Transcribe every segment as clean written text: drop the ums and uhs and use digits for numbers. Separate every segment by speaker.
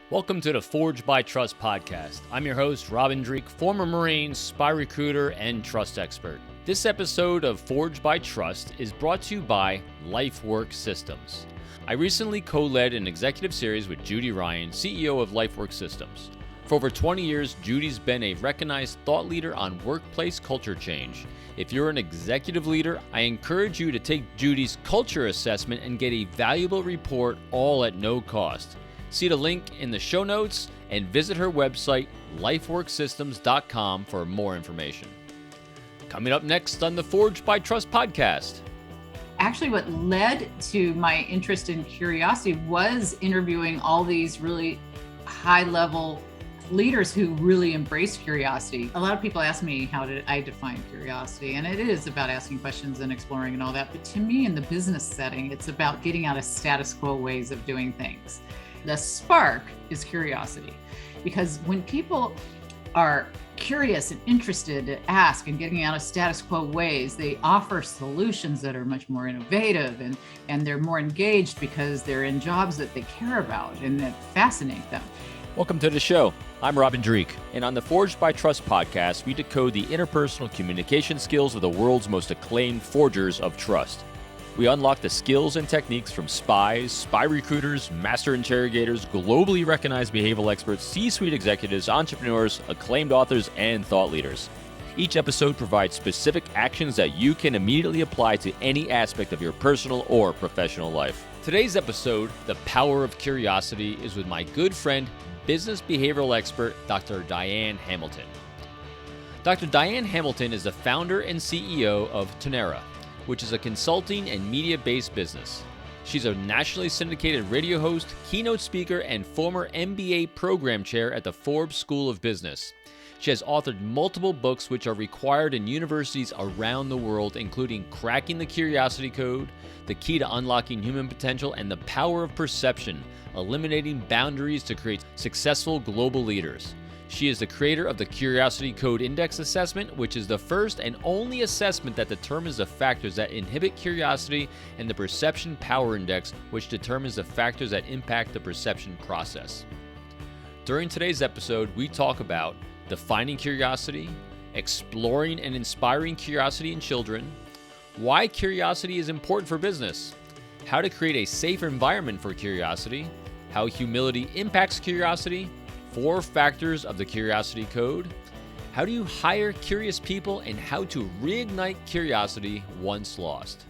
Speaker 1: Welcome to the Forged by Trust podcast. I'm your host, Dreeke, former Marine, spy recruiter, and trust expert. This episode of Forged by Trust is brought to you by LifeWork Systems. I recently co-led an executive series with Judy Ryan, CEO of LifeWork Systems. For over 20 years, Judy's been a recognized thought leader on workplace culture change. If you're an executive leader, I encourage you to take Judy's culture assessment and get a valuable report, all at no cost. See the link in the show notes and visit her website, lifeworksystems.com, for more information. Coming up next on the Forged by Trust podcast.
Speaker 2: Actually, what led to my interest in curiosity was interviewing all these really high-level leaders who really embrace curiosity. A lot of people ask me how did I define curiosity, and it is about asking questions and exploring and all that. But to me, in the business setting, it's about getting out of status quo ways of doing things. The spark is curiosity, because when people are curious and interested to ask and getting out of status quo ways, they offer solutions that are much more innovative and they're more engaged because they're in jobs that they care about and that fascinate them.
Speaker 1: Welcome to the show. I'm Dreeke, and on the Forged by Trust podcast, we decode the interpersonal communication skills of the world's most acclaimed forgers of trust. We unlock the skills and techniques from spies, spy recruiters, master interrogators, globally recognized behavioral experts, C-suite executives, entrepreneurs, acclaimed authors, and thought leaders. Each episode provides specific actions that you can immediately apply to any aspect of your personal or professional life. Today's episode, The Power of Curiosity, is with my good friend, business behavioral expert, Dr. Diane Hamilton. Dr. Diane Hamilton is the founder and CEO of Tonerra, which is a consulting and media-based business. She's a nationally syndicated radio host, keynote speaker, and former MBA Program Chair at the Forbes School of Business. She has authored multiple books which are required in universities around the world, including Cracking the Curiosity Code, The Key to Unlocking Human Potential, and The Power of Perception, Eliminating Boundaries to Create Successful Global Leaders. She is the creator of the Curiosity Code Index Assessment, which is the first and only assessment that determines the factors that inhibit curiosity, and the Perception Power Index, which determines the factors that impact the perception process. During today's episode, we talk about defining curiosity, exploring and inspiring curiosity in children, why curiosity is important for business, how to create a safe environment for curiosity, how humility impacts curiosity, 4 factors of the Curiosity Code, how do you hire curious people, and how to reignite curiosity once lost.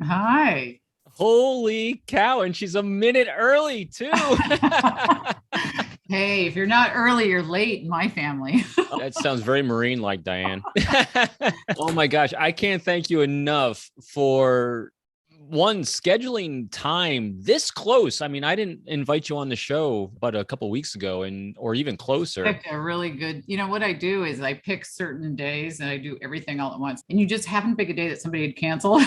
Speaker 2: Hi.
Speaker 1: Holy cow, and she's a minute early too.
Speaker 2: Hey, if you're not early, you're late in my family.
Speaker 1: That sounds very Marine-like, Diane. Oh my gosh, I can't thank you enough for scheduling time this close. I mean, I didn't invite you on the show but a couple of weeks ago, or even closer.
Speaker 2: Picked a really good, what I do is I pick certain days and I do everything all at once. And you just happen to pick a day that somebody had canceled.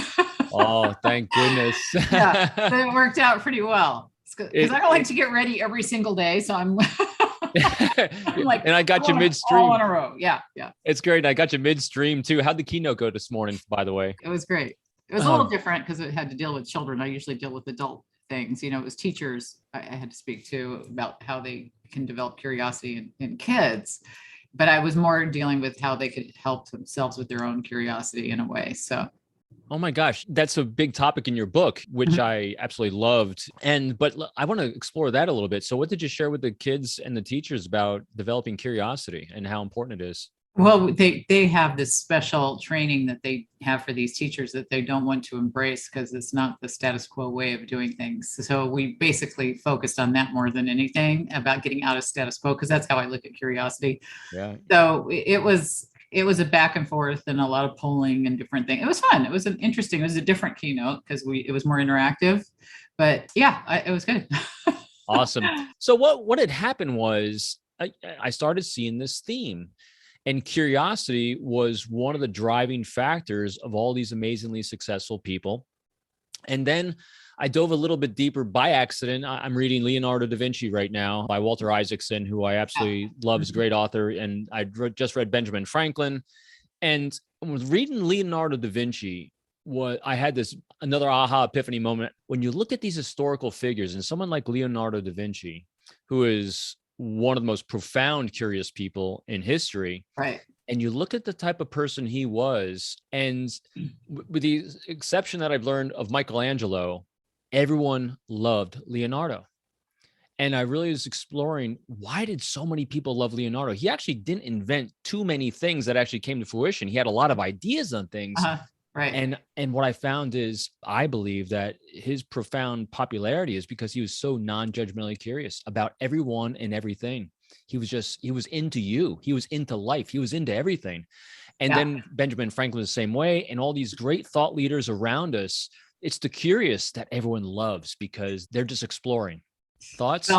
Speaker 1: Oh, thank goodness.
Speaker 2: Yeah, so it worked out pretty well. Because I don't like to get ready every single day. So I'm like,
Speaker 1: and I got you midstream.
Speaker 2: All in a row. Yeah.
Speaker 1: It's great. I got you midstream too. How'd the keynote go this morning, by the way?
Speaker 2: It was great. It was a little different because it had to deal with children. I usually deal with adult things. It was teachers I had to speak to about how they can develop curiosity in kids. But I was more dealing with how they could help themselves with their own curiosity in a way. So.
Speaker 1: Oh my gosh, that's a big topic in your book, which I absolutely loved. But I want to explore that a little bit. So what did you share with the kids and the teachers about developing curiosity and how important it is?
Speaker 2: Well, they have this special training that they have for these teachers that they don't want to embrace because it's not the status quo way of doing things. So we basically focused on that more than anything, about getting out of status quo, because that's how I look at curiosity.
Speaker 1: Yeah.
Speaker 2: So it was a back and forth and a lot of polling and different things. It was fun. It was it was a different keynote because it was more interactive, but yeah, it was good.
Speaker 1: Awesome. So what had happened was I started seeing this theme. And curiosity was one of the driving factors of all these amazingly successful people. And then I dove a little bit deeper by accident. I'm reading Leonardo da Vinci right now by Walter Isaacson, who I absolutely love, is a great author. And I just read Benjamin Franklin. And I was reading Leonardo da Vinci. I had this another aha epiphany moment when you look at these historical figures and someone like Leonardo da Vinci, who is one of the most profound, curious people in history.
Speaker 2: Right.
Speaker 1: And you look at the type of person he was, and with the exception that I've learned of Michelangelo, everyone loved Leonardo. And I really was exploring, why did so many people love Leonardo? He actually didn't invent too many things that actually came to fruition. He had a lot of ideas on things.
Speaker 2: Right.
Speaker 1: And what I found is, I believe that his profound popularity is because he was so non-judgmentally curious about everyone and everything. He was into you. He was into life. He was into everything. And then Benjamin Franklin the same way, and all these great thought leaders around us. It's the curious that everyone loves because they're just exploring. Thoughts?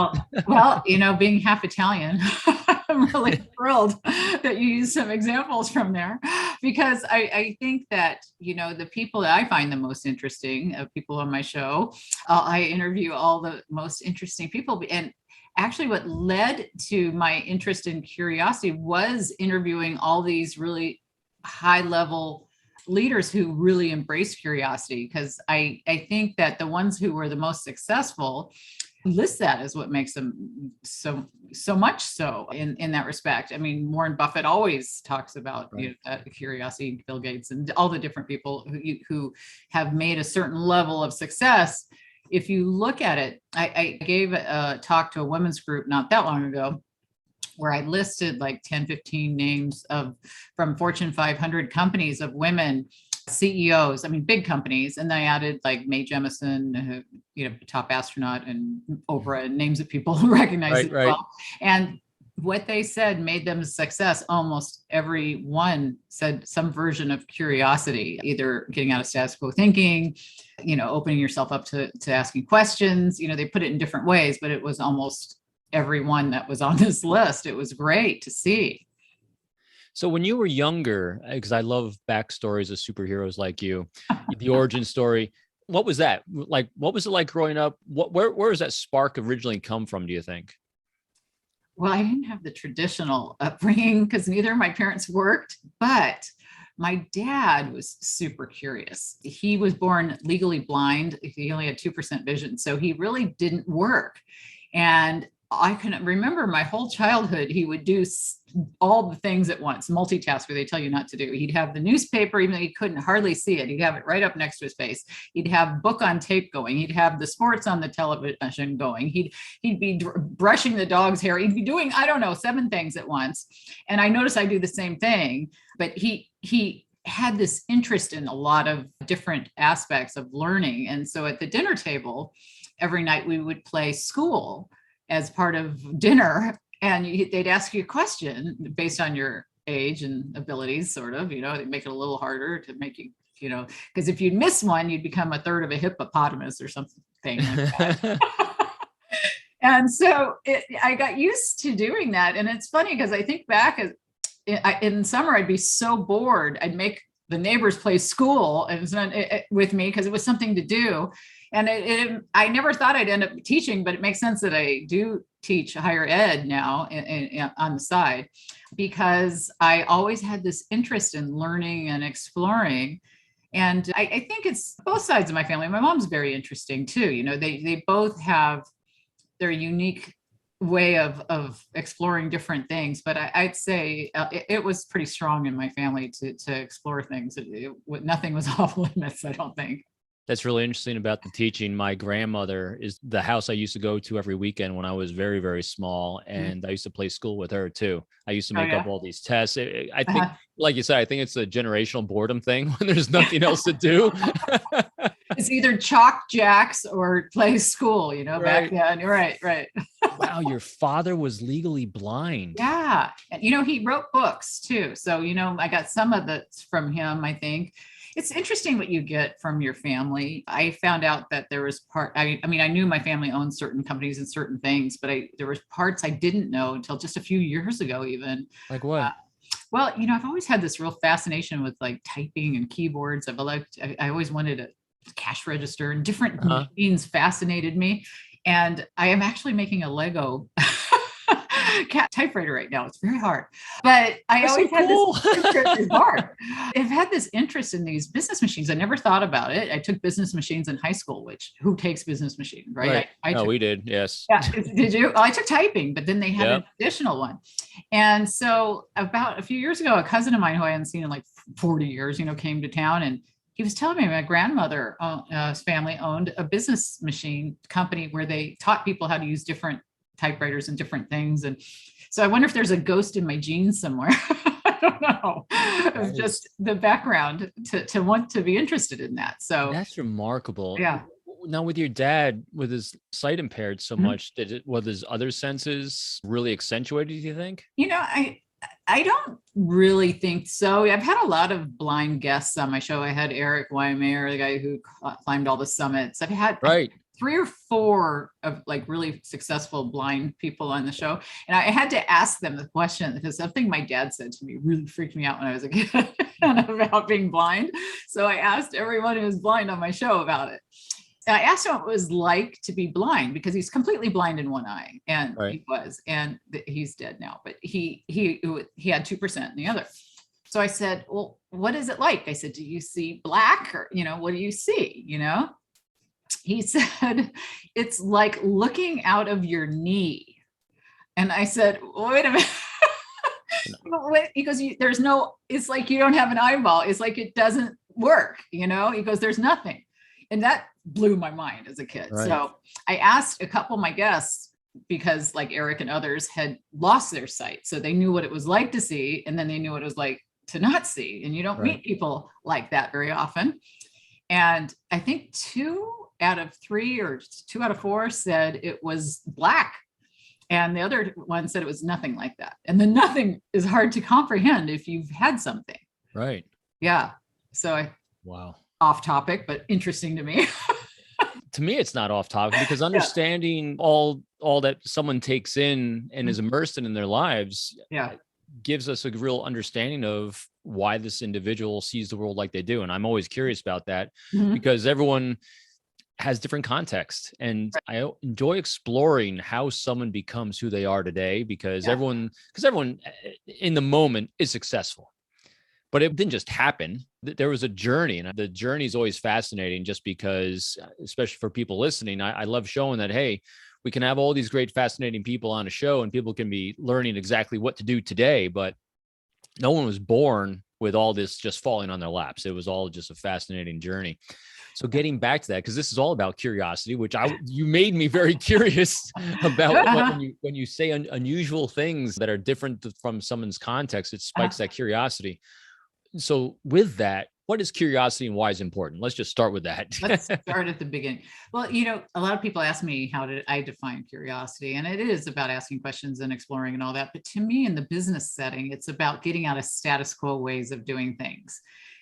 Speaker 2: Well, being half Italian, I'm really thrilled that you use some examples from there, because I think that, the people that I find the most interesting, people on my show, I interview all the most interesting people. And actually what led to my interest in curiosity was interviewing all these really high level leaders who really embrace curiosity, because I think that the ones who were the most successful list that as what makes them so much so in that respect. I mean, Warren Buffett always talks about curiosity, Bill Gates, and all the different people who have made a certain level of success. If you look at it, I gave a talk to a women's group not that long ago, where I listed like 10, 15 names from Fortune 500 companies of women CEOs, big companies. And then I added like Mae Jemison, top astronaut, and Oprah, and names that people recognize as well. And what they said made them a success. Almost every one said some version of curiosity, either getting out of status quo thinking, opening yourself up to asking questions. They put it in different ways, but it was almost everyone that was on this list. It was great to see.
Speaker 1: So when you were younger, because I love backstories of superheroes like you, the origin story, what was that like? What was it like growing up? Where does that spark originally come from, do you think?
Speaker 2: Well, I didn't have the traditional upbringing because neither of my parents worked, but my dad was super curious. He was born legally blind. He only had 2% vision, so he really didn't work. And I can remember my whole childhood, he would do all the things at once, multitask, where they tell you not to do. He'd have the newspaper, even though he couldn't hardly see it. He'd have it right up next to his face. He'd have book on tape going. He'd have the sports on the television going. He'd be brushing the dog's hair. He'd be doing, 7 things at once. And I noticed I do the same thing, but he had this interest in a lot of different aspects of learning. And so at the dinner table, every night we would play school as part of dinner, and they'd ask you a question based on your age and abilities, sort of, they make it a little harder to make you, because if you'd miss one, you'd become a third of a hippopotamus or something like that. And so I got used to doing that. And it's funny because I think back in summer, I'd be so bored. I'd make the neighbors play school with me because it was something to do. And I never thought I'd end up teaching, but it makes sense that I do teach higher ed now on the side, because I always had this interest in learning and exploring. And I think it's both sides of my family. My mom's very interesting too. They both have their unique way of exploring different things, but I'd say it was pretty strong in my family to explore things. Nothing was off limits, I don't think.
Speaker 1: That's really interesting about the teaching. My grandmother is the house I used to go to every weekend when I was very, very small. And I used to play school with her too. I used to make up all these tests. I think, like you said, I think it's a generational boredom thing when there's nothing else to do.
Speaker 2: It's either chalk jacks or play school, back then. Right.
Speaker 1: Wow, your father was legally blind.
Speaker 2: Yeah. And, he wrote books too. So, I got some of that from him, I think. It's interesting what you get from your family. I found out that there was I knew my family owned certain companies and certain things, but there was parts I didn't know until just a few years ago, even.
Speaker 1: Like what?
Speaker 2: Well, I've always had this real fascination with like typing and keyboards. I always wanted a cash register, and different machines fascinated me. And I am actually making a Lego cat typewriter right now. It's very hard. But I
Speaker 1: That's
Speaker 2: always
Speaker 1: so
Speaker 2: had
Speaker 1: cool.
Speaker 2: this interest in hard. I've had this interest in these business machines. I never thought about it. I took business machines in high school, which who takes business machines, right?
Speaker 1: Right.
Speaker 2: I
Speaker 1: No,
Speaker 2: took,
Speaker 1: we did. Yes.
Speaker 2: yeah. Did you? Well, I took typing, but then they had
Speaker 1: Yeah.
Speaker 2: an additional one. And so about a few years ago, a cousin of mine who I hadn't seen in like 40 years, came to town, and he was telling me my grandmother's family owned a business machine company where they taught people how to use different typewriters and different things. And so I wonder if there's a ghost in my genes somewhere. I don't know. It's just the background to want to be interested in that. So
Speaker 1: that's remarkable.
Speaker 2: Yeah.
Speaker 1: Now with your dad, with his sight impaired so much, were his other senses really accentuated, do you think?
Speaker 2: I don't really think so. I've had a lot of blind guests on my show. I had Eric Weimer, the guy who climbed all the summits. I've had 3 or 4 of like really successful blind people on the show. And I had to ask them the question because something my dad said to me really freaked me out when I was a kid about being blind. So I asked everyone who was blind on my show about it. And I asked him what it was like to be blind because he's completely blind in one eye, and he was, and he's dead now, but he had 2% in the other. So I said, well, what is it like? I said, do you see black, or, what do you see? He said, it's like looking out of your knee. And I said, wait a minute. He goes, it's like you don't have an eyeball. It's like it doesn't work. He goes, there's nothing. And that blew my mind as a kid.
Speaker 1: Right.
Speaker 2: So I asked a couple of my guests, because like Eric and others had lost their sight. So they knew what it was like to see, and then they knew what it was like to not see. And you don't meet people like that very often. And I think 2 out of 3 or 2 out of 4 said it was black. And the other one said it was nothing like that. And the nothing is hard to comprehend if you've had something.
Speaker 1: Right.
Speaker 2: Yeah. So
Speaker 1: wow.
Speaker 2: Off topic, but interesting to me.
Speaker 1: To me, it's not off topic because understanding all that someone takes in and is immersed in their lives gives us a real understanding of why this individual sees the world like they do. And I'm always curious about that because everyone has different context, and I enjoy exploring how someone becomes who they are today because everyone in the moment is successful. But it didn't just happen. There was a journey, and the journey is always fascinating just because, especially for people listening, I love showing that, hey, we can have all these great, fascinating people on a show and people can be learning exactly what to do today, but no one was born with all this just falling on their laps. It was all just a fascinating journey. So getting back to that, because this is all about curiosity, which you made me very curious about when you say unusual things that are different from someone's context, it spikes that curiosity. So with that, what is curiosity and why is it important? Let's just start with that.
Speaker 2: Let's start at the beginning. Well, a lot of people ask me, how did I define curiosity? And it is about asking questions and exploring and all that. But to me, in the business setting, it's about getting out of status quo ways of doing things.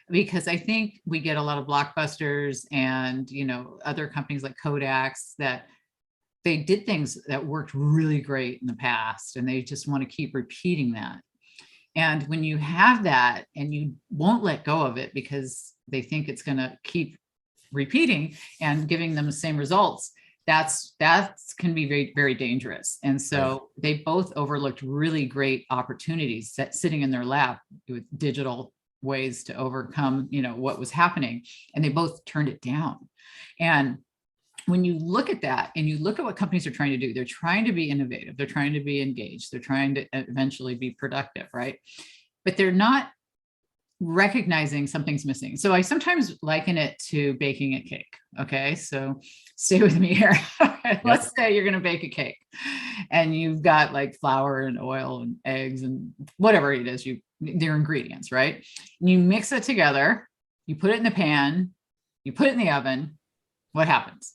Speaker 2: Because I think we get a lot of blockbusters and, other companies like Kodak's that they did things that worked really great in the past, and they just want to keep repeating that. And when you have that and you won't let go of it because they think it's going to keep repeating and giving them the same results, that can be very, very dangerous. And so they both overlooked really great opportunities sitting in their lap with digital ways to overcome, what was happening. And they both turned it down. And when you look at that and you look at what companies are trying to do, they're trying to be innovative, they're trying to be engaged, they're trying to eventually be productive, right? But they're not recognizing something's missing. So I sometimes liken it to baking a cake. Okay, so stay with me here. Let's say you're going to bake a cake and you've got like flour and oil and eggs and whatever it is, their ingredients, right? And you mix it together, you put it in the pan, you put it in the oven. What happens?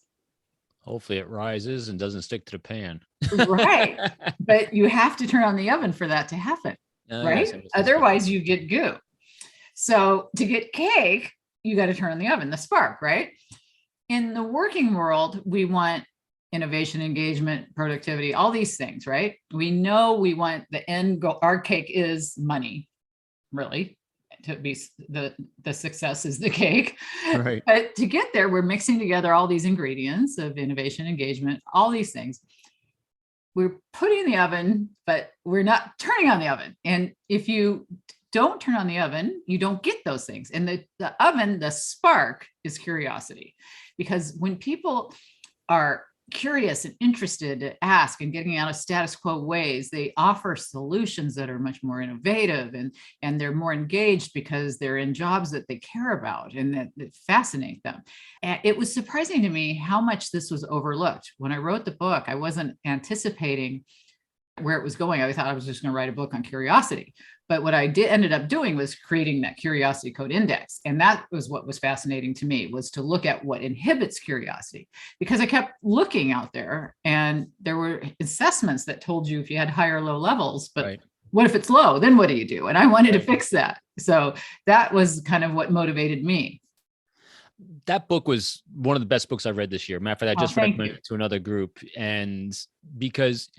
Speaker 1: Hopefully it rises and doesn't stick to the pan.
Speaker 2: Right. But you have to turn on the oven for that to happen, right? Yes, otherwise you get goo. So to get cake, you got to turn on the oven, the spark, right? In the working world, we want innovation, engagement, productivity, all these things, right? We know we want the end goal. Our cake is money, really. To be the success is the cake. Right. But to get there, we're mixing together all these ingredients of innovation, engagement, all these things. we're putting in the oven, but we're not turning on the oven. And if you don't turn on the oven, you don't get those things. And the oven, the spark is curiosity. Because when people are curious and interested to ask and getting out of status quo ways, they offer solutions that are much more innovative, and they're more engaged because they're in jobs that they care about and that fascinate them. And it was surprising to me how much this was overlooked. When I wrote the book, I wasn't anticipating where it was going. I thought I was just going to write a book on curiosity. But what I ended up doing was creating that curiosity code index. And that was what was fascinating to me, was to look at what inhibits curiosity. Because I kept looking out there, and there were assessments that told you if you had high or low levels, but right. What if it's low? Then what do you do? And I wanted to fix that. So that was kind of what motivated me.
Speaker 1: That book was one of the best books I've read this year. Matter of fact, I just recommended it to another group. And because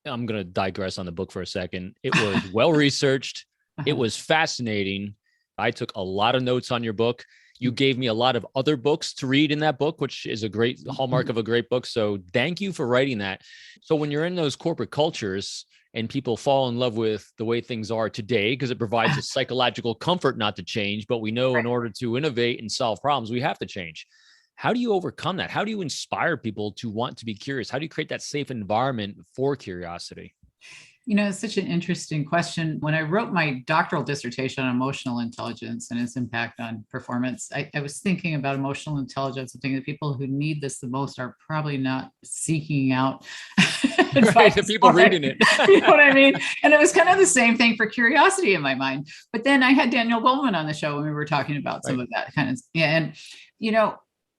Speaker 1: I'm going to digress on the book for a second. It was well-researched. It was fascinating. I took a lot of notes on your book. You gave me a lot of other books to read in that book, which is a great hallmark of a great book. So thank you for writing that. So when you're in those corporate cultures and people fall in love with the way things are today, because it provides a psychological comfort not to change, but we know in order to innovate and solve problems, we have to change. How do you overcome that? How do you inspire people to want to be curious? How do you create that safe environment for curiosity?
Speaker 2: It's such an interesting question. When I wrote my doctoral dissertation on emotional intelligence and its impact on performance, I was thinking about emotional intelligence and thinking the people who need this the most are probably not seeking out
Speaker 1: right, the people reading it.
Speaker 2: You know what I mean? And it was kind of the same thing for curiosity in my mind. But then I had Daniel Goleman on the show when we were talking about some of that kind of, and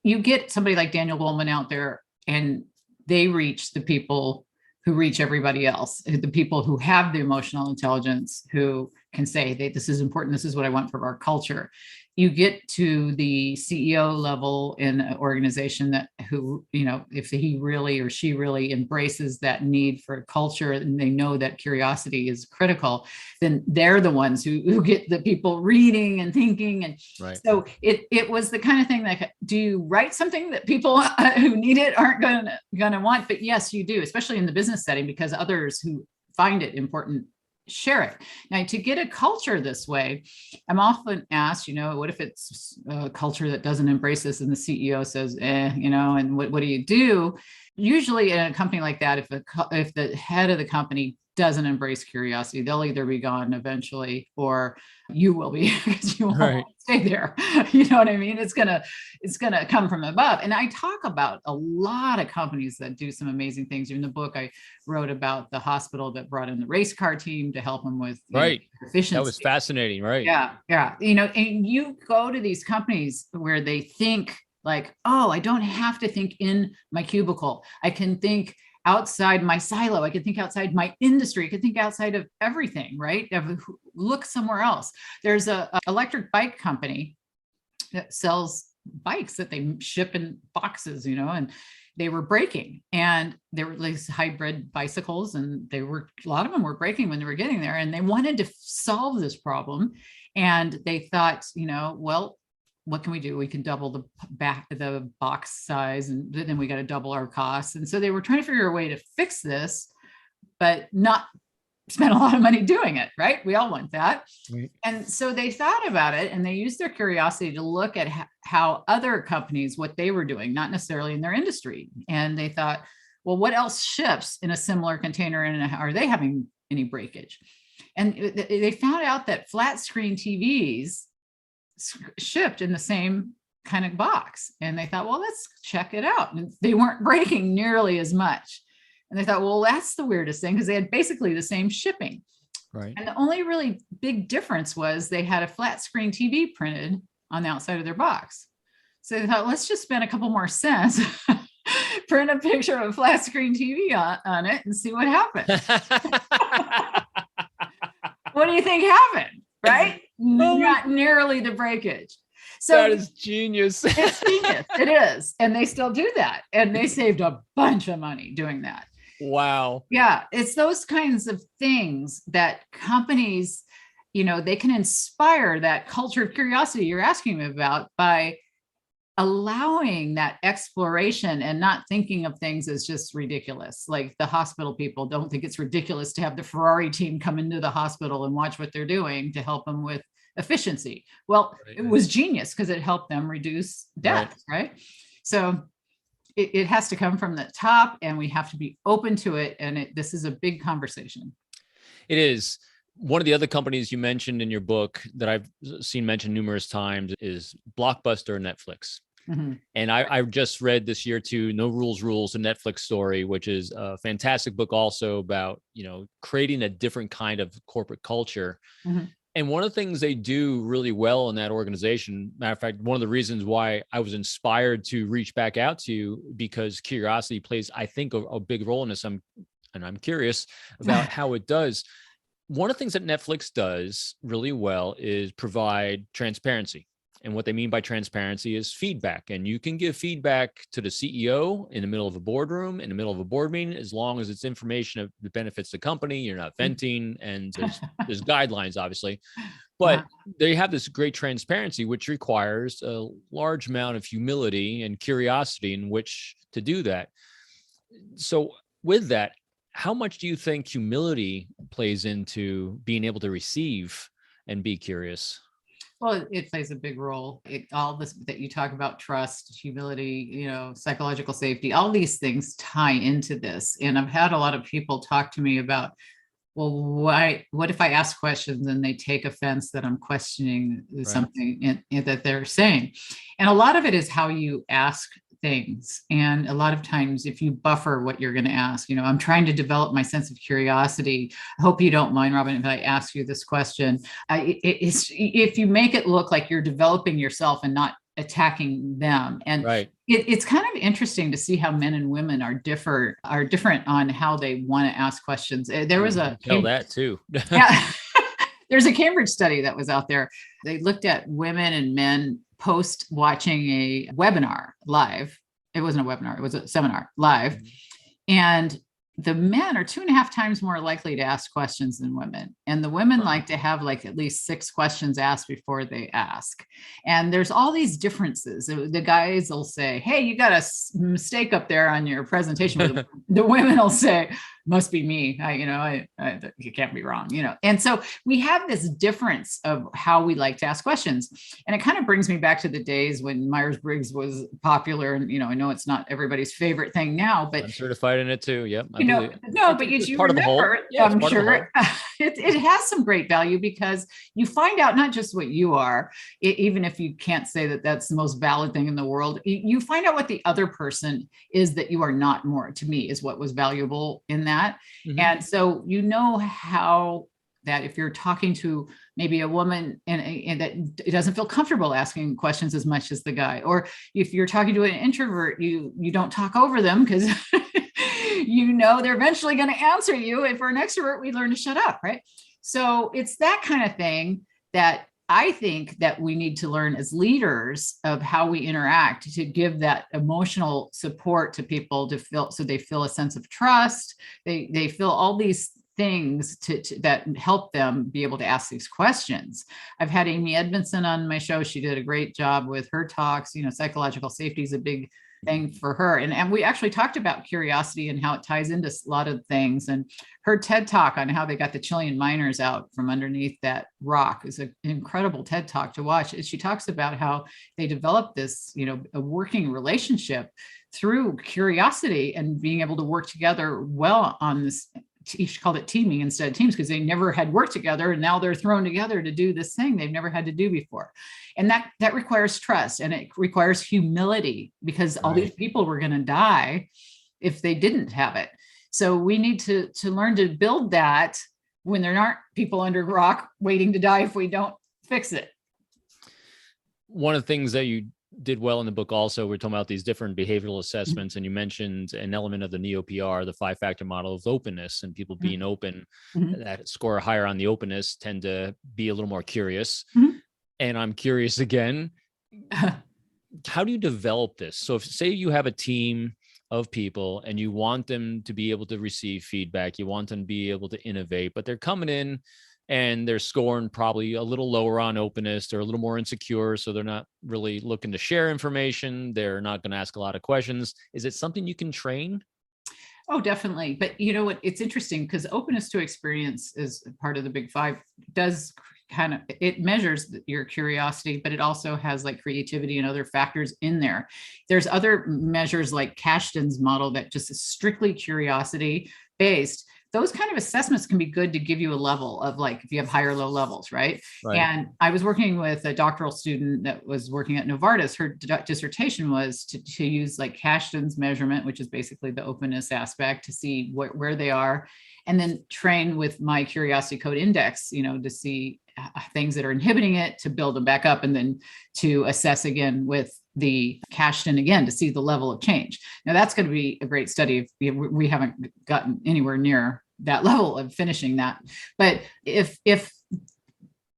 Speaker 2: you get somebody like Daniel Goleman out there, and they reach the people who reach everybody else, the people who have the emotional intelligence, who can say, this is important, this is what I want for our culture. You get to the CEO level in an organization if he really or she really embraces that need for culture, and they know that curiosity is critical, then they're the ones who get the people reading and thinking. And so it was the kind of thing that, do you write something that people who need it aren't gonna want? But yes, you do, especially in the business setting, because others who find it important share it. Now, to get a culture this way, I'm often asked, what if it's a culture that doesn't embrace this and the CEO says, and what do you do? Usually in a company like that, if the head of the company doesn't embrace curiosity, they'll either be gone eventually, or you will be, because you won't stay there. You know what I mean? It's gonna come from above. And I talk about a lot of companies that do some amazing things. In the book, I wrote about the hospital that brought in the race car team to help them with efficiency.
Speaker 1: That was fascinating, right?
Speaker 2: Yeah. And you go to these companies where they think like, oh, I don't have to think in my cubicle. I can think outside my silo. I could think outside my industry. I could think outside of everything, right? Look somewhere else. There's a electric bike company that sells bikes that they ship in boxes, and they were breaking, and they were these hybrid bicycles, and a lot of them were breaking when they were getting there, and they wanted to solve this problem. And they thought, well, what can we do? We can double the box size, and then we got to double our costs. And so they were trying to figure a way to fix this, but not spend a lot of money doing it, right? We all want that. Right. And so they thought about it, and they used their curiosity to look at how other companies, what they were doing, not necessarily in their industry. And they thought, well, what else ships in a similar container, and are they having any breakage? And they found out that flat screen TVs shipped in the same kind of box. And they thought, well, let's check it out. And they weren't breaking nearly as much. And they thought, well, that's the weirdest thing, because they had basically the same shipping. Right. And the only really big difference was they had a flat screen TV printed on the outside of their box. So they thought, let's just spend a couple more cents, print a picture of a flat screen TV on it, and see what happens. What do you think happened? Right? Not nearly the breakage. So
Speaker 1: that is genius.
Speaker 2: It's genius. It is. And they still do that. And they saved a bunch of money doing that.
Speaker 1: Wow.
Speaker 2: Yeah. It's those kinds of things that companies, they can inspire that culture of curiosity you're asking me about by allowing that exploration and not thinking of things as just ridiculous. Like the hospital people don't think it's ridiculous to have the Ferrari team come into the hospital and watch what they're doing to help them with efficiency. Well, it was genius because it helped them reduce deaths, right? So it has to come from the top, and we have to be open to it. And this is a big conversation.
Speaker 1: It is. One of the other companies you mentioned in your book that I've seen mentioned numerous times is Blockbuster Netflix. Mm-hmm. And I just read this year too, No Rules Rules, a Netflix story, which is a fantastic book also about, creating a different kind of corporate culture. Mm-hmm. And one of the things they do really well in that organization, matter of fact, one of the reasons why I was inspired to reach back out to you, because curiosity plays, I think, a big role in this. I'm curious about how it does. One of the things that Netflix does really well is provide transparency. And what they mean by transparency is feedback. And you can give feedback to the CEO in the middle of a boardroom, in the middle of a board meeting, as long as it's information that benefits the company. You're not venting, and there's guidelines, obviously. But they have this great transparency, which requires a large amount of humility and curiosity in which to do that. So with that, how much do you think humility plays into being able to receive and be curious?
Speaker 2: Well, it plays a big role. All this that you talk about, trust, humility, psychological safety, all these things tie into this. And I've had a lot of people talk to me about, well, what if I ask questions and they take offense that I'm questioning something that they're saying? And a lot of it is how you ask things. And a lot of times, if you buffer what you're going to ask, I'm trying to develop my sense of curiosity. I hope you don't mind, Robin, if I ask you this question. If you make it look like you're developing yourself and not attacking them. And it's kind of interesting to see how men and women are different on how they want to ask questions. There was
Speaker 1: that too.
Speaker 2: Yeah. There's a Cambridge study that was out there. They looked at women and men post watching a webinar live. It wasn't a webinar, it was a seminar live. Mm-hmm. And the men are 2.5 times more likely to ask questions than women. And the women like to have at least 6 questions asked before they ask. And there's all these differences. The guys will say, hey, you got a mistake up there on your presentation. The women will say, must be me. You can't be wrong, And so we have this difference of how we like to ask questions. And it kind of brings me back to the days when Myers-Briggs was popular. And, I know it's not everybody's favorite thing now, but
Speaker 1: I'm certified in it too. Yep.
Speaker 2: But you
Speaker 1: part
Speaker 2: remember,
Speaker 1: of the whole.
Speaker 2: I'm sure it has some great value, because you find out not just what you are, even if you can't say that that's the most valid thing in the world, you find out what the other person is that you are not more, to me, is what was valuable in that. Mm-hmm. And so, how that if you're talking to maybe a woman and that it doesn't feel comfortable asking questions as much as the guy, or if you're talking to an introvert, you don't talk over them because they're eventually going to answer you. And for an extrovert, we learn to shut up, right? So it's that kind of thing that I think that we need to learn as leaders of how we interact to give that emotional support to people to feel, so they feel a sense of trust. They feel all these things that help them be able to ask these questions. I've had Amy Edmondson on my show. She did a great job with her talks. Psychological safety is a big thing for her. And we actually talked about curiosity and how it ties into a lot of things. And her TED Talk on how they got the Chilean miners out from underneath that rock is an incredible TED Talk to watch. She talks about how they developed this, a working relationship through curiosity and being able to work together well on this. She called it teaming instead of teams, because they never had worked together, and now they're thrown together to do this thing they've never had to do before. And that requires trust, and it requires humility, because all these people were going to die if they didn't have it. So we need to learn to build that when there aren't people under rock waiting to die if we don't fix it.
Speaker 1: One of the things that you did well in the book also, we're talking about these different behavioral assessments, and you mentioned an element of the neo-PR, the 5-factor model of openness, and people being open, that score higher on the openness tend to be a little more curious. And I'm curious again, how do you develop this? So if, say you have a team of people and you want them to be able to receive feedback, you want them to be able to innovate, but they're coming in and they're scoring probably a little lower on openness. They're a little more insecure, so they're not really looking to share information. They're not going to ask a lot of questions. Is it something you can train?
Speaker 2: Oh, definitely. But you know what? It's interesting because openness to experience is part of the big five. Does kind of, it measures your curiosity, but it also has like creativity and other factors in there. There's other measures like Cashton's model that just is strictly curiosity based. Those kind of assessments can be good to give you a level of like, if you have high or low levels, right? And I was working with a doctoral student that was working at Novartis. Her dissertation was to use like Cashton's measurement, which is basically the openness aspect, to see where they are, and then train with my curiosity code index, to see things that are inhibiting it, to build them back up, and then to assess again with the Cashton again to see the level of change. Now that's going to be a great study. We haven't gotten anywhere near that level of finishing that. But if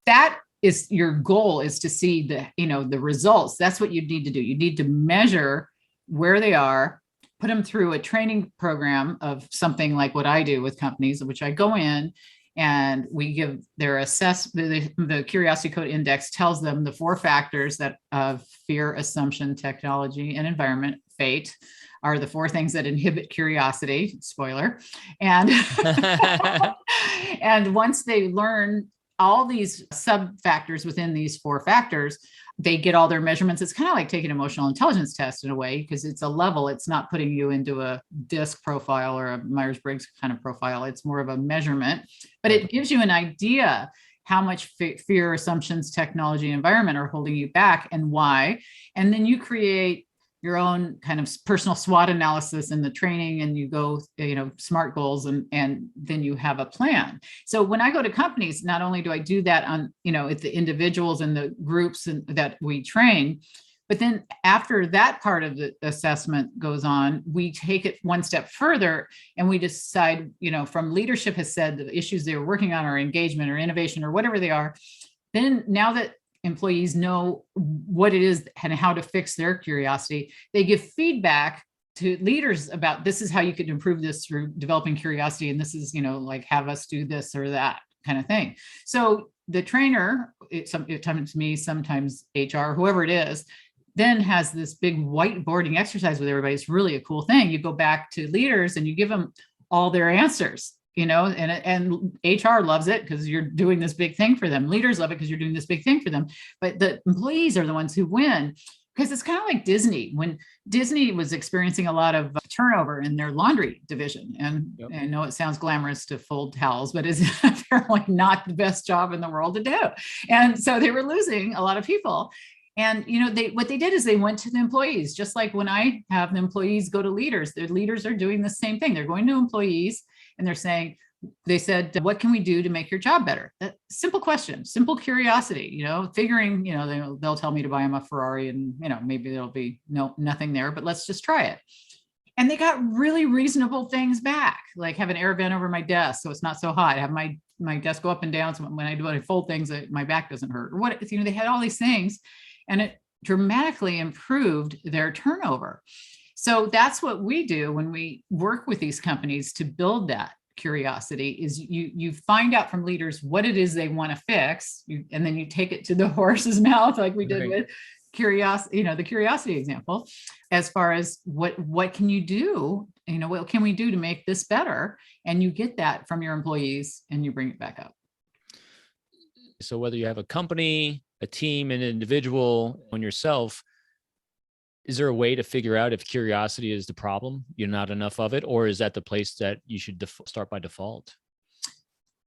Speaker 2: that is your goal, is to see the results, that's what you need to do. You need to measure where they are, put them through a training program of something like what I do with companies, which I go in and we give their the curiosity code index tells them the 4 factors that of fear, assumption, technology, and environment, fate, are the 4 things that inhibit curiosity, spoiler. And, and once they learn all these sub factors within these 4 factors, they get all their measurements. It's kind of like taking an emotional intelligence test in a way, because it's a level. It's not putting you into a DISC profile or a Myers-Briggs kind of profile. It's more of a measurement, but it gives you an idea how much fear, assumptions, technology, environment are holding you back and why. And then you create your own kind of personal SWOT analysis in the training, and you go, SMART goals, and then you have a plan. So when I go to companies, not only do I do that on, at the individuals and the groups that we train, but then after that part of the assessment goes on, we take it one step further and we decide, from leadership has said the issues they were working on, or engagement or innovation or whatever they are, then now that employees know what it is and how to fix their curiosity, they give feedback to leaders about, this is how you could improve this through developing curiosity. And this is, like, have us do this or that kind of thing. So the trainer, sometimes me, sometimes HR, whoever it is, then has this big whiteboarding exercise with everybody. It's really a cool thing. You go back to leaders and you give them all their answers. And HR loves it because you're doing this big thing for them. Leaders love it because you're doing this big thing for them. But the employees are the ones who win, because it's kind of like Disney. When Disney was experiencing a lot of turnover in their laundry division, and I know it sounds glamorous to fold towels, but it's apparently not the best job in the world to do. And so they were losing a lot of people. And, what they did is they went to the employees, just like when I have the employees go to leaders. The leaders are doing the same thing. They're going to employees and they're saying, they said, what can we do to make your job better? Simple question, simple curiosity, figuring, they'll tell me to buy them a Ferrari and, maybe there'll be nothing there, but let's just try it. And they got really reasonable things back, like have an air vent over my desk so it's not so hot. Have my desk go up and down so when I fold things, my back doesn't hurt. Or what, they had all these things, and it dramatically improved their turnover. So that's what we do when we work with these companies to build that curiosity, is you find out from leaders what it is they want to fix, and then you take it to the horse's mouth, like we did with curiosity, the curiosity example, as far as what can you do, what can we do to make this better? And you get that from your employees and you bring it back up.
Speaker 1: So whether you have a company, a team, an individual, on yourself, is there a way to figure out if curiosity is the problem, you're not enough of it, or is that the place that you should start by default?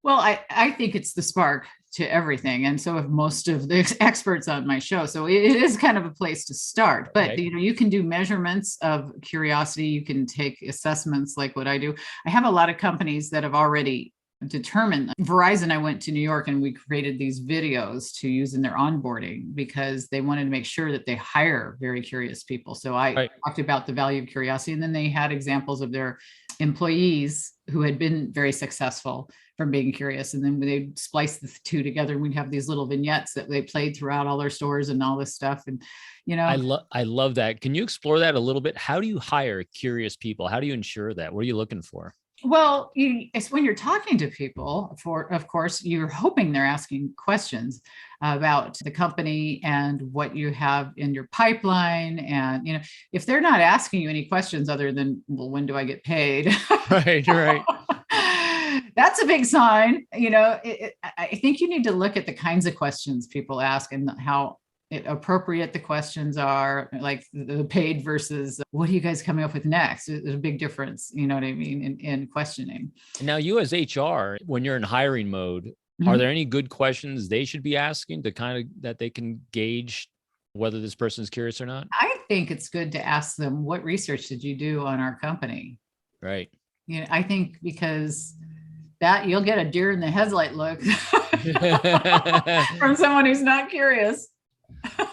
Speaker 2: Well, I think it's the spark to everything. And so have most of the experts on my show. So it is kind of a place to start, but you can do measurements of curiosity. You can take assessments like what I do. I have a lot of companies that have already determined. Verizon, I went to New York and we created these videos to use in their onboarding because they wanted to make sure that they hire very curious people. So I talked about the value of curiosity, and then they had examples of their employees who had been very successful from being curious. And then they spliced the 2 together, and we'd have these little vignettes that they played throughout all their stores and all this stuff. And,
Speaker 1: I love that. Can you explore that a little bit? How do you hire curious people? How do you ensure that? What are you looking for?
Speaker 2: Well, it's when you're talking to people, of course, you're hoping they're asking questions about the company and what you have in your pipeline. And, if they're not asking you any questions other than, well, when do I get paid?
Speaker 1: Right, right.
Speaker 2: That's a big sign. I think you need to look at the kinds of questions people ask and how appropriate the questions are, like the paid versus what are you guys coming up with next? There's a big difference, you know what I mean, in questioning.
Speaker 1: And now you as HR, when you're in hiring mode, are there any good questions they should be asking to kind of that they can gauge whether this person is curious or not?
Speaker 2: I think it's good to ask them, what research did you do on our company?
Speaker 1: Right.
Speaker 2: I think because that you'll get a deer in the headlight look from someone who's not curious.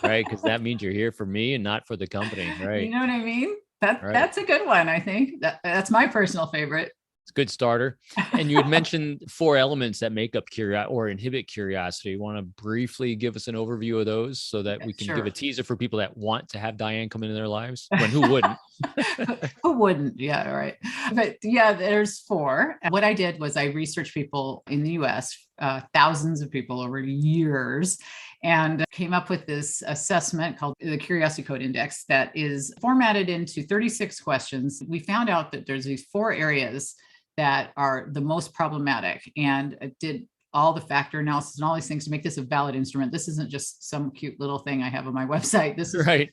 Speaker 1: Right, because that means you're here for me and not for the company, right?
Speaker 2: You know what I mean? That's a good one. I think that's my personal favorite.
Speaker 1: It's a good starter. And you had mentioned 4 elements that make up curiosity or inhibit curiosity. You want to briefly give us an overview of those so that we can give a teaser for people that want to have Diane come into their lives? When who wouldn't?
Speaker 2: Who wouldn't? Yeah, right. But yeah, there's 4. And what I did was I researched people in the US, thousands of people over years, and came up with this assessment called the Curiosity Code Index that is formatted into 36 questions. We found out that there's these 4 areas that are the most problematic, and did all the factor analysis and all these things to make this a valid instrument. This isn't just some cute little thing I have on my website. This is
Speaker 1: right.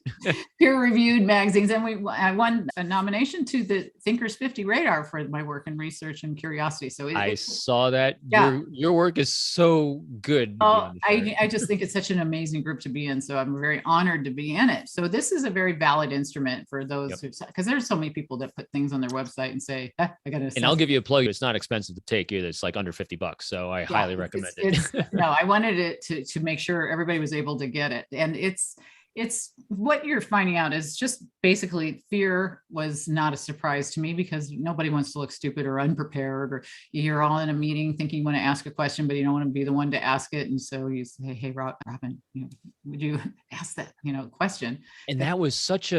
Speaker 2: Peer-reviewed magazines. And I won a nomination to the Thinkers 50 Radar for my work in research and curiosity. So
Speaker 1: I saw that. Yeah. Your work is so good.
Speaker 2: Oh, I just think it's such an amazing group to be in. So I'm very honored to be in it. So this is a very valid instrument for those because there's so many people that put things on their website and say, I got to.
Speaker 1: And I'll give you a plug. It's not expensive to take either. It's like under $50. So I highly recommend it.
Speaker 2: No, I wanted it to make sure everybody was able to get it. And it's what you're finding out is just basically fear was not a surprise to me because nobody wants to look stupid or unprepared, or you're all in a meeting thinking you want to ask a question, but you don't want to be the one to ask it. And so you say, hey, Robin, would you ask that, question?
Speaker 1: And that was such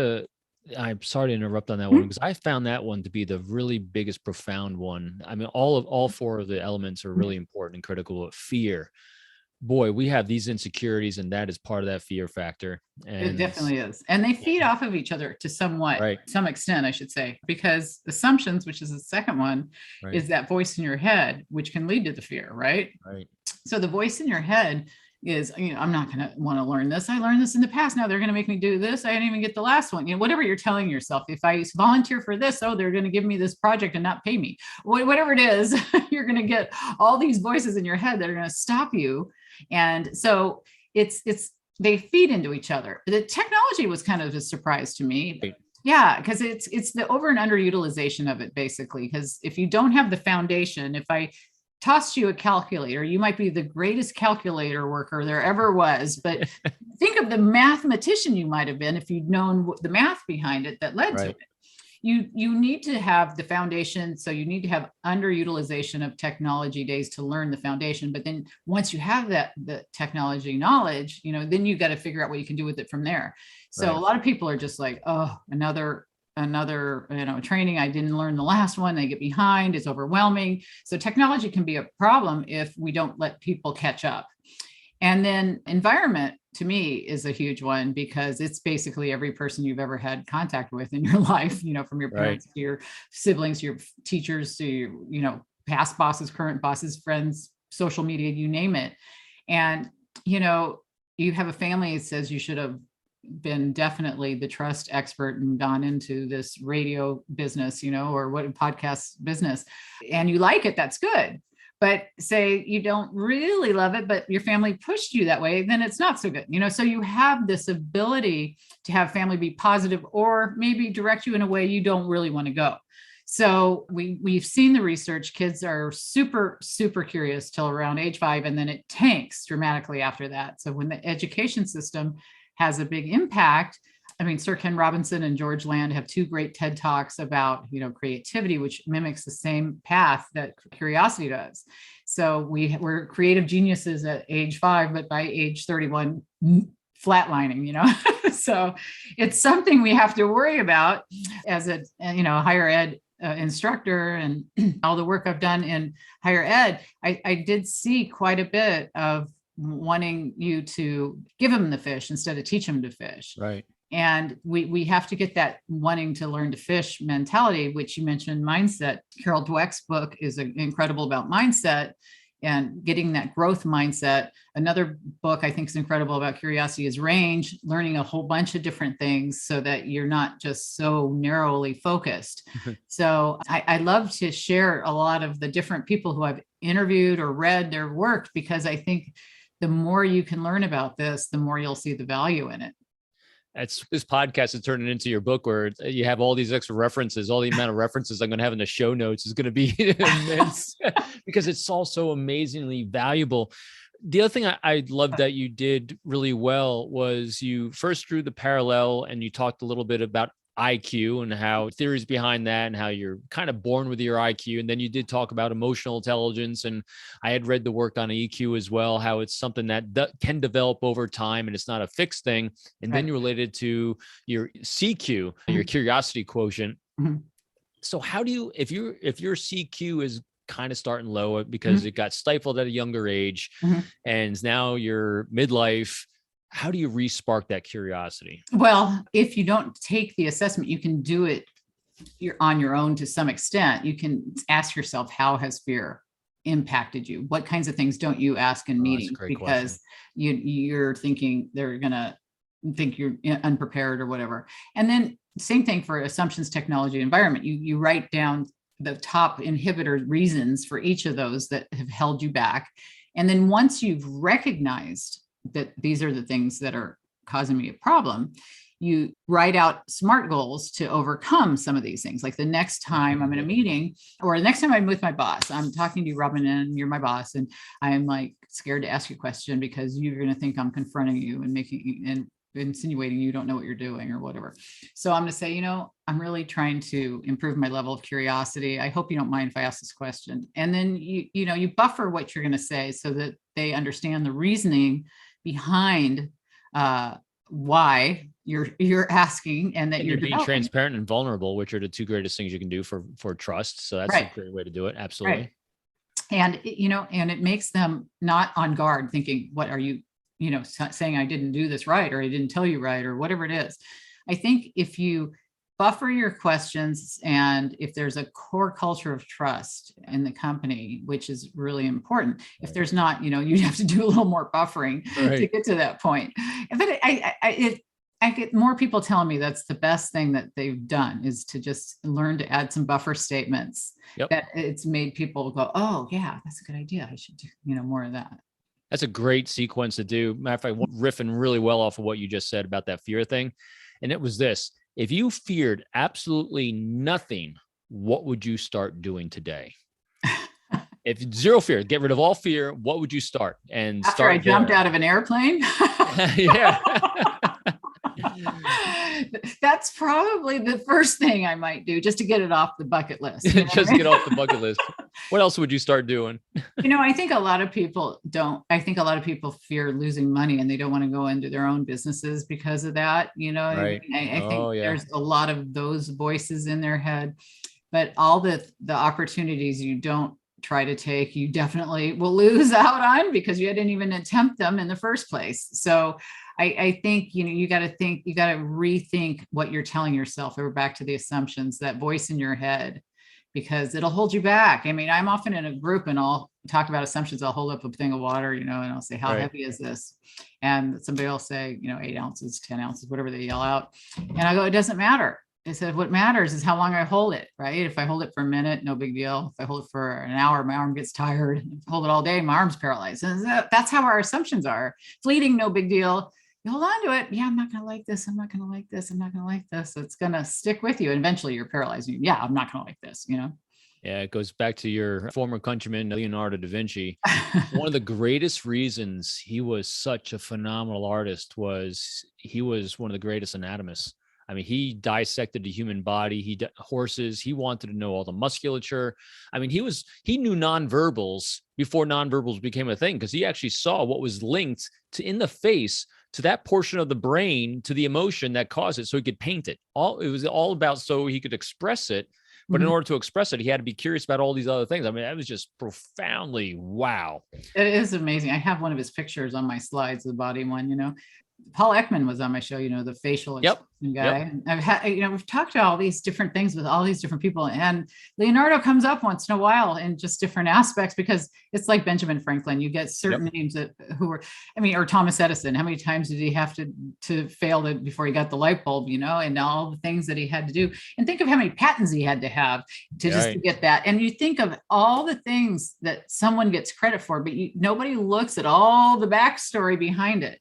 Speaker 1: I'm sorry to interrupt on that one because I found that one to be the really biggest, profound one. I mean, all 4 of the elements are really important and critical. Fear. Boy, we have these insecurities, and that is part of that fear factor. And
Speaker 2: it definitely is. And they feed off of each other to some extent, I should say, because assumptions, which is the second one, is that voice in your head, which can lead to the fear, right?
Speaker 1: Right.
Speaker 2: So the voice in your head is, I'm not going to want to learn this. I learned this in the past. Now they're going to make me do this. I didn't even get the last one. Whatever you're telling yourself, if I volunteer for this, they're going to give me this project and not pay me. Whatever it is, you're going to get all these voices in your head that are going to stop you. And so they feed into each other. The technology was kind of a surprise to me. Right. Yeah, because it's the over and underutilization of it, basically. Because if you don't have the foundation, if I tossed you a calculator, you might be the greatest calculator worker there ever was. But think of the mathematician you might have been if you'd known the math behind it that led to it. You need to have the foundation. So you need to have underutilization of technology days to learn the foundation. But then once you have the technology knowledge, then you got to figure out what you can do with it from there. So a lot of people are just like, oh, another training. I didn't learn the last one. They get behind. It's overwhelming. So technology can be a problem if we don't let people catch up. And then environment, to me, is a huge one because it's basically every person you've ever had contact with in your life, from your parents to your siblings, to your teachers, to your, past bosses, current bosses, friends, social media, you name it. And, you have a family that says you should have been definitely the trust expert and gone into this radio business, or what podcast business, and you like it, that's good. But say you don't really love it, but your family pushed you that way, then it's not so good. So you have this ability to have family be positive or maybe direct you in a way you don't really want to go. So we've seen the research. Kids are super, super curious till around age 5, and then it tanks dramatically after that. So when the education system has a big impact, Sir Ken Robinson and George Land have 2 great TED Talks about, creativity, which mimics the same path that curiosity does. So we're creative geniuses at age 5, but by age 31, flatlining, So it's something we have to worry about as a, higher ed instructor and all the work I've done in higher ed, I did see quite a bit of wanting you to give them the fish instead of teach them to fish.
Speaker 1: Right.
Speaker 2: And we have to get that wanting to learn to fish mentality, which you mentioned mindset. Carol Dweck's book is incredible about mindset and getting that growth mindset. Another book I think is incredible about curiosity is Range, learning a whole bunch of different things so that you're not just so narrowly focused. So I love to share a lot of the different people who I've interviewed or read their work, because I think the more you can learn about this, the more you'll see the value in it.
Speaker 1: This podcast is turning into your book where you have all these extra references. All the amount of references I'm going to have in the show notes is going to be immense because it's all so amazingly valuable. The other thing I loved that you did really well was you first drew the parallel and you talked a little bit about IQ and how theories behind that and how you're kind of born with your IQ. And then you did talk about emotional intelligence. And I had read the work on EQ as well, how it's something that can develop over time and it's not a fixed thing. And then you related to your CQ, your curiosity quotient. So how do you, if your CQ is kind of starting low because it got stifled at a younger age and now you're midlife, how do you re-spark that curiosity?
Speaker 2: Well, if you don't take the assessment, you can do it on your own to some extent. You can ask yourself, how has fear impacted you? What kinds of things don't you ask in meetings? Because you're thinking they're going to think you're unprepared or whatever. And then same thing for assumptions, technology, environment. You write down the top inhibitor reasons for each of those that have held you back. And then once you've recognized that these are the things that are causing me a problem, you write out SMART goals to overcome some of these things. Like the next time I'm in a meeting or the next time I'm with my boss, I'm talking to you, Robin, and you're my boss. And I'm like scared to ask you a question because you're going to think I'm confronting you and making and insinuating you don't know what you're doing or whatever. So I'm going to say, I'm really trying to improve my level of curiosity. I hope you don't mind if I ask this question. And then you buffer what you're going to say so that they understand the reasoning behind why you're asking and that you're
Speaker 1: being transparent and vulnerable, which are the two greatest things you can do for trust. So that's a great way to do it. Absolutely.
Speaker 2: Right. And and it makes them not on guard thinking, what are you saying I didn't do this right, or I didn't tell you right, or whatever it is. I think if you buffer your questions and if there's a core culture of trust in the company, which is really important, if there's not, you'd have to do a little more buffering to get to that point. But I get more people telling me that's the best thing that they've done is to just learn to add some buffer statements that it's made people go, oh yeah, that's a good idea. I should do, more of that.
Speaker 1: That's a great sequence to do. Matter of fact, riffing really well off of what you just said about that fear thing. And it was this: if you feared absolutely nothing, what would you start doing today? If zero fear, get rid of all fear, what would you start? And
Speaker 2: after I jumped out of an airplane?
Speaker 1: Yeah.
Speaker 2: That's probably the first thing I might do just to get it off the bucket list.
Speaker 1: Get off the bucket list. What else would you start doing?
Speaker 2: I think a lot of people fear losing money and they don't want to go into their own businesses because of that. I think there's a lot of those voices in their head, but all the opportunities you don't try to take, you definitely will lose out on because you didn't even attempt them in the first place. So I think, you got to rethink what you're telling yourself. We're back to the assumptions, that voice in your head, because it'll hold you back. I mean, I'm often in a group and I'll talk about assumptions. I'll hold up a thing of water, and I'll say, how heavy is this? And somebody will say, 8 ounces, 10 ounces, whatever they yell out. And I go, it doesn't matter. I said, what matters is how long I hold it, right? If I hold it for a minute, no big deal. If I hold it for an hour, my arm gets tired. If I hold it all day, my arm's paralyzed. And that's how our assumptions are. Fleeting, no big deal. You hold on to it. Yeah, I'm not going to like this. I'm not going to like this. I'm not going to like this. It's going to stick with you. And eventually you're paralyzed. Yeah, I'm not going to like this,
Speaker 1: Yeah, it goes back to your former countryman, Leonardo da Vinci. One of the greatest reasons he was such a phenomenal artist was he was one of the greatest anatomists. I mean, he dissected the human body, horses. He wanted to know all the musculature. I mean, he knew nonverbals before nonverbals became a thing, because he actually saw what was linked to in the face to that portion of the brain, to the emotion that caused it, so he could paint it. It was all about so he could express it. But in order to express it, he had to be curious about all these other things. I mean, that was just profoundly wow.
Speaker 2: It is amazing. I have one of his pictures on my slides, the body one, Paul Ekman was on my show, the facial expression guy.
Speaker 1: Yep.
Speaker 2: And I've had, we've talked about all these different things with all these different people. And Leonardo comes up once in a while in just different aspects, because it's like Benjamin Franklin. You get certain names or Thomas Edison. How many times did he have to fail before he got the light bulb, and all the things that he had to do. And think of how many patents he had to have to get that. And you think of all the things that someone gets credit for, but nobody looks at all the backstory behind it.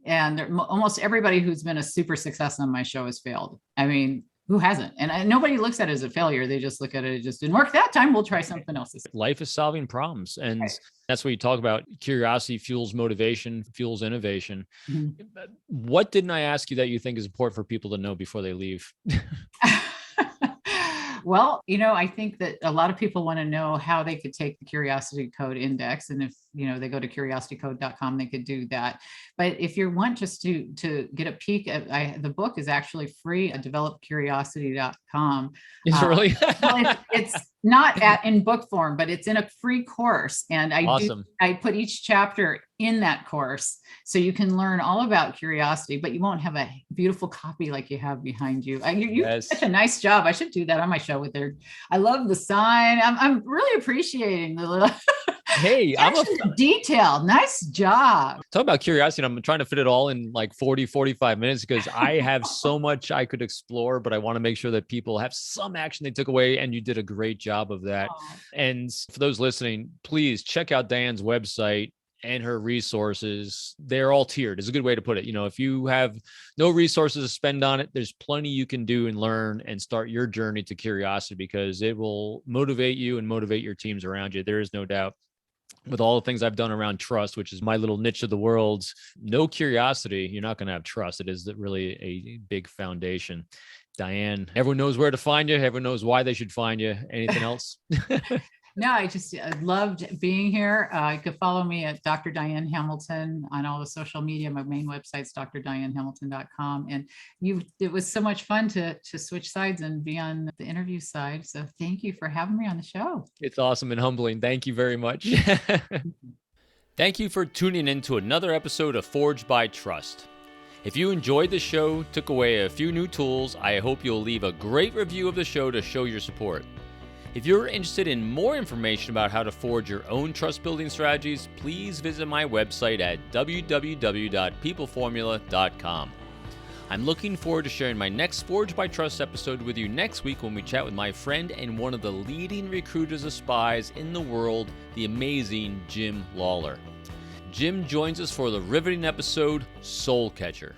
Speaker 2: And almost everybody who's been a super success on my show has failed. I mean, who hasn't? And nobody looks at it as a failure. They just look at it just didn't work that time. We'll try something else.
Speaker 1: Life is solving problems. And that's what you talk about. Curiosity fuels motivation, fuels innovation. Mm-hmm. What didn't I ask you that you think is important for people to know before they leave?
Speaker 2: Well, I think that a lot of people want to know how they could take the Curiosity Code Index. And if, they go to curiositycode.com, they could do that. But if you want just to get a peek at, the book is actually free at developcuriosity.com.
Speaker 1: Is it really?
Speaker 2: Well, it's not in book form, but it's in a free course. And I put each chapter in that course, so you can learn all about curiosity, but you won't have a beautiful copy like you have behind you. You did such a nice job. I should do that on my show with her. I love the sign. I'm really appreciating the little
Speaker 1: Hey,
Speaker 2: detail. Nice job.
Speaker 1: Talk about curiosity. I'm trying to fit it all in like 45 minutes, because I have so much I could explore, but I want to make sure that people have some action they took away. And you did a great job of that. Oh. And for those listening, please check out Diane's website and her resources. They're all tiered. It's a good way to put it. If you have no resources to spend on it, there's plenty you can do and learn and start your journey to curiosity, because it will motivate you and motivate your teams around you. There is no doubt. With all the things I've done around trust, which is my little niche of the world, no curiosity, you're not going to have trust. It is really a big foundation. Diane, everyone knows where to find you. Everyone knows why they should find you. Anything else?
Speaker 2: No, I loved being here. You could follow me at Dr. Diane Hamilton on all the social media. My main website's drdianehamilton.com. And it was so much fun to switch sides and be on the interview side. So thank you for having me on the show.
Speaker 1: It's awesome and humbling. Thank you very much. Thank you for tuning in to another episode of Forged by Trust. If you enjoyed the show, took away a few new tools, I hope you'll leave a great review of the show to show your support. If you're interested in more information about how to forge your own trust building strategies, please visit my website at www.peopleformula.com. I'm looking forward to sharing my next Forged by Trust episode with you next week, when we chat with my friend and one of the leading recruiters of spies in the world, the amazing Jim Lawler. Jim joins us for the riveting episode, Soul Catcher.